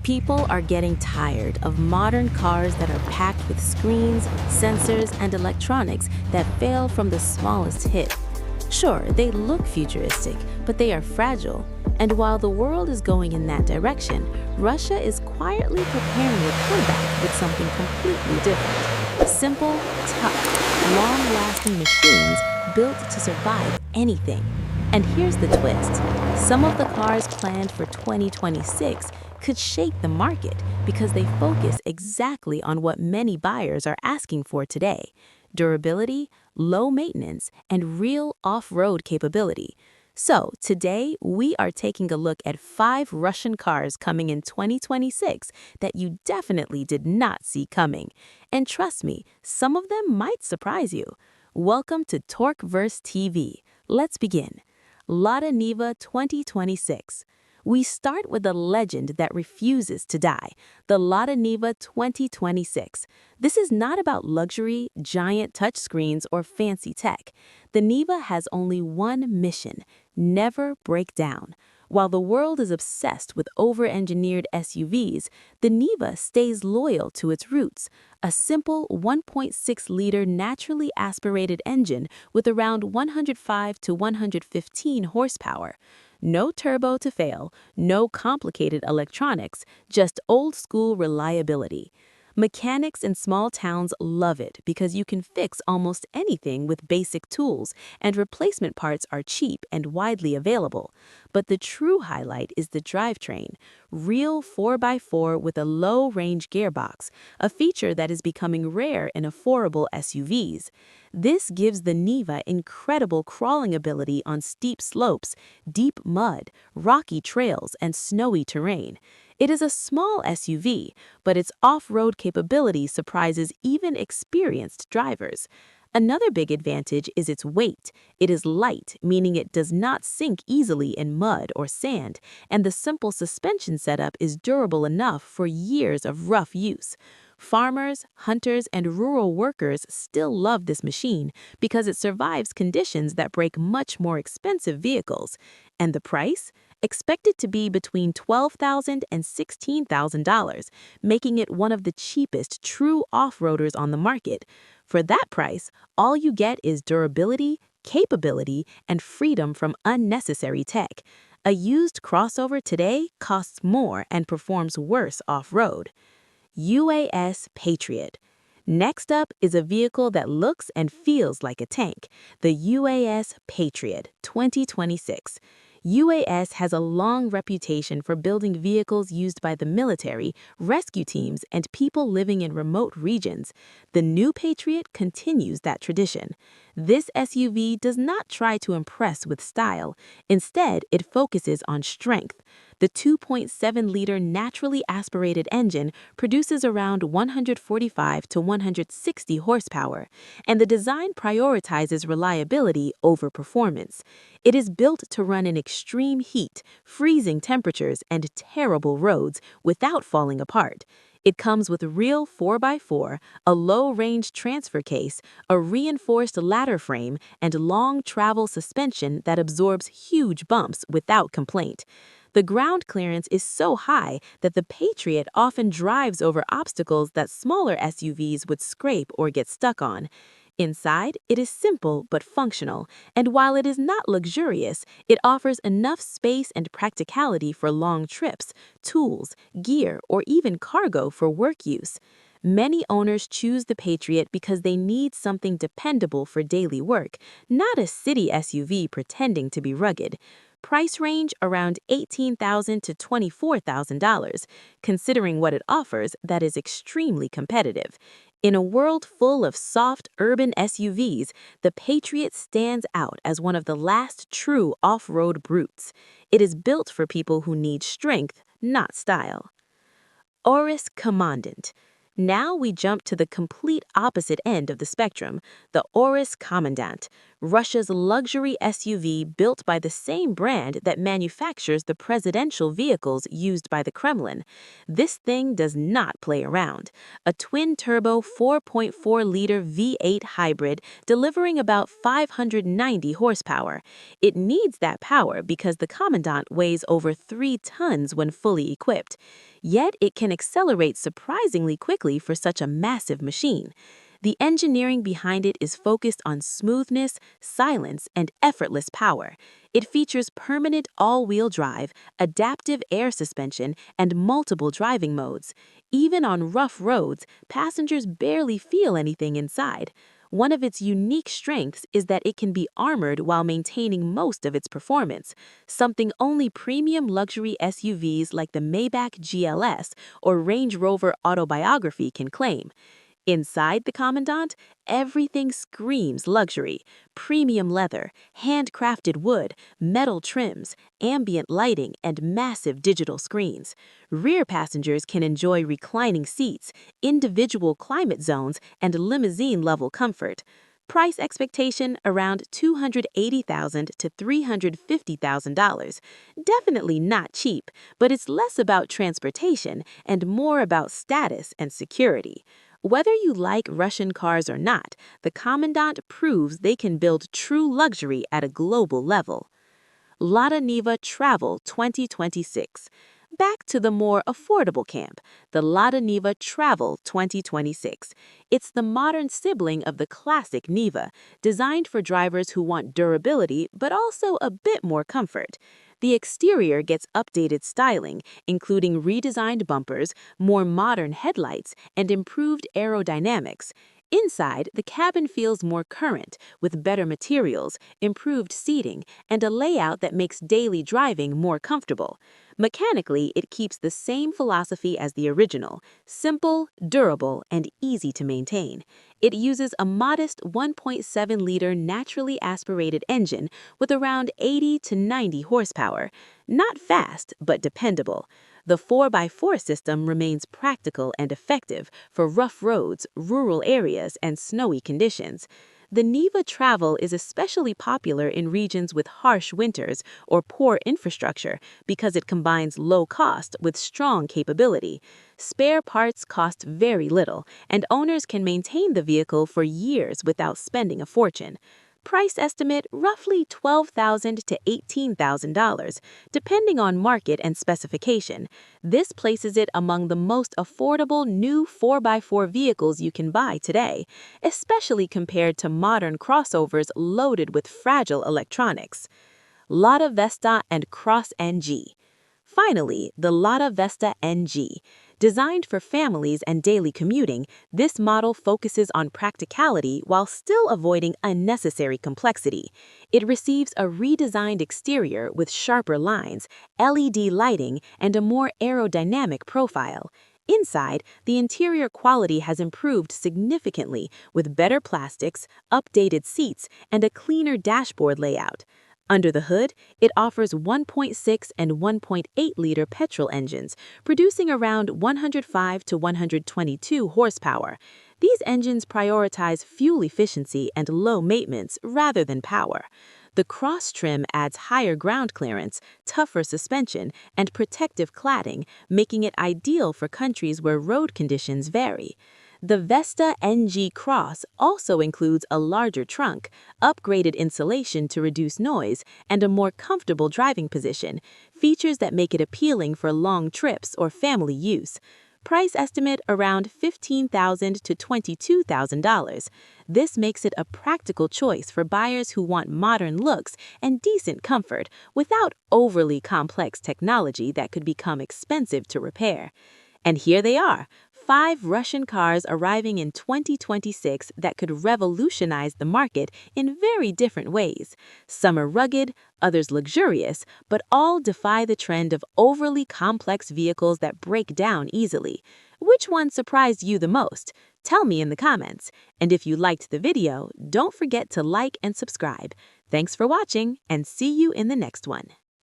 People are getting tired of modern cars that are packed with screens, sensors, and electronics that fail from the smallest hit. Sure, they look futuristic, but they are fragile. And while the world is going in that direction, Russia is quietly preparing a comeback with something completely different. Simple, tough, long-lasting machines built to survive anything. And here's the twist. Some of the cars planned for 2026 could shake the market because they focus exactly on what many buyers are asking for today: durability, low maintenance, and real off-road capability. So today, we are taking a look at 5 Russian cars coming in 2026 that you definitely did not see coming. And trust me, some of them might surprise you. Welcome to Torqueverse TV. Let's begin. LADA NIVA 2026. We start with a legend that refuses to die, the LADA NIVA 2026. This is not about luxury, giant touchscreens, or fancy tech. The NIVA has only one mission: never break down. While the world is obsessed with over-engineered SUVs, the NIVA stays loyal to its roots: a simple 1.6-liter naturally aspirated engine with around 105 to 115 horsepower. No turbo to fail, no complicated electronics, just old-school reliability. Mechanics in small towns love it because you can fix almost anything with basic tools, and replacement parts are cheap and widely available. But the true highlight is the drivetrain: real 4x4 with a low-range gearbox, a feature that is becoming rare in affordable SUVs. This gives the NIVA incredible crawling ability on steep slopes, deep mud, rocky trails, and snowy terrain. It is a small SUV, but its off-road capability surprises even experienced drivers. Another big advantage is its weight. It is light, meaning it does not sink easily in mud or sand, and the simple suspension setup is durable enough for years of rough use. Farmers, hunters, and rural workers still love this machine because it survives conditions that break much more expensive vehicles. And the price? Expected to be between $12,000 and $16,000, making it one of the cheapest true off-roaders on the market. For that price, all you get is durability, capability, and freedom from unnecessary tech. A used crossover today costs more and performs worse off-road. UAS PATRIOT. Next up is a vehicle that looks and feels like a tank: the UAS PATRIOT 2026. UAS has a long reputation for building vehicles used by the military, rescue teams, and people living in remote regions. The new Patriot continues that tradition. This SUV does not try to impress with style. Instead, it focuses on strength. The 2.7-liter naturally aspirated engine produces around 145 to 160 horsepower, and the design prioritizes reliability over performance. It is built to run in extreme heat, freezing temperatures, and terrible roads without falling apart. It comes with real 4x4, a low-range transfer case, a reinforced ladder frame, and long travel suspension that absorbs huge bumps without complaint. The ground clearance is so high that the Patriot often drives over obstacles that smaller SUVs would scrape or get stuck on. Inside, it is simple but functional, and while it is not luxurious, it offers enough space and practicality for long trips, tools, gear, or even cargo for work use. Many owners choose the Patriot because they need something dependable for daily work, not a city SUV pretending to be rugged. Price range around $18,000 to $24,000. Considering what it offers, that is extremely competitive. In a world full of soft, urban SUVs, the Patriot stands out as one of the last true off-road brutes. It is built for people who need strength, not style. AURUS Commandant. Now we jump to the complete opposite end of the spectrum, the AURUS Commandant. Russia's luxury SUV built by the same brand that manufactures the presidential vehicles used by the Kremlin. This thing does not play around. A twin-turbo 4.4-liter V8 hybrid delivering about 590 horsepower. It needs that power because the Commandant weighs over 3 tons when fully equipped. Yet it can accelerate surprisingly quickly for such a massive machine. The engineering behind it is focused on smoothness, silence, and effortless power. It features permanent all-wheel drive, adaptive air suspension, and multiple driving modes. Even on rough roads, passengers barely feel anything inside. One of its unique strengths is that it can be armored while maintaining most of its performance, something only premium luxury SUVs like the Maybach GLS or Range Rover Autobiography can claim. Inside the Commandant, everything screams luxury. Premium leather, handcrafted wood, metal trims, ambient lighting, and massive digital screens. Rear passengers can enjoy reclining seats, individual climate zones, and limousine-level comfort. Price expectation around $280,000 to $350,000. Definitely not cheap, but it's less about transportation and more about status and security. Whether you like Russian cars or not, the Commandant proves they can build true luxury at a global level. LADA NIVA Travel 2026. Back to the more affordable camp, the LADA NIVA Travel 2026. It's the modern sibling of the classic NIVA, designed for drivers who want durability but also a bit more comfort. The exterior gets updated styling, including redesigned bumpers, more modern headlights, and improved aerodynamics. Inside, the cabin feels more current, with better materials, improved seating, and a layout that makes daily driving more comfortable. Mechanically, it keeps the same philosophy as the original: simple, durable, and easy to maintain. It uses a modest 1.7-liter naturally aspirated engine with around 80 to 90 horsepower. Not fast, but dependable. The 4x4 system remains practical and effective for rough roads, rural areas, and snowy conditions. The NIVA Travel is especially popular in regions with harsh winters or poor infrastructure because it combines low cost with strong capability. Spare parts cost very little, and owners can maintain the vehicle for years without spending a fortune. Price estimate roughly $12,000 to $18,000, depending on market and specification. This places it among the most affordable new 4x4 vehicles you can buy today, especially compared to modern crossovers loaded with fragile electronics. LADA VESTA and Cross NG. Finally, the LADA VESTA NG. Designed for families and daily commuting, this model focuses on practicality while still avoiding unnecessary complexity. It receives a redesigned exterior with sharper lines, LED lighting, and a more aerodynamic profile. Inside, the interior quality has improved significantly with better plastics, updated seats, and a cleaner dashboard layout. Under the hood, it offers 1.6 and 1.8-liter petrol engines, producing around 105 to 122 horsepower. These engines prioritize fuel efficiency and low maintenance rather than power. The cross trim adds higher ground clearance, tougher suspension, and protective cladding, making it ideal for countries where road conditions vary. The VESTA NG Cross also includes a larger trunk, upgraded insulation to reduce noise, and a more comfortable driving position, features that make it appealing for long trips or family use. Price estimate around $15,000 to $22,000. This makes it a practical choice for buyers who want modern looks and decent comfort without overly complex technology that could become expensive to repair. And here they are, 5 Russian cars arriving in 2026 that could revolutionize the market in very different ways. Some are rugged, others luxurious, but all defy the trend of overly complex vehicles that break down easily. Which one surprised you the most? Tell me in the comments. And if you liked the video, don't forget to like and subscribe. Thanks for watching, and see you in the next one.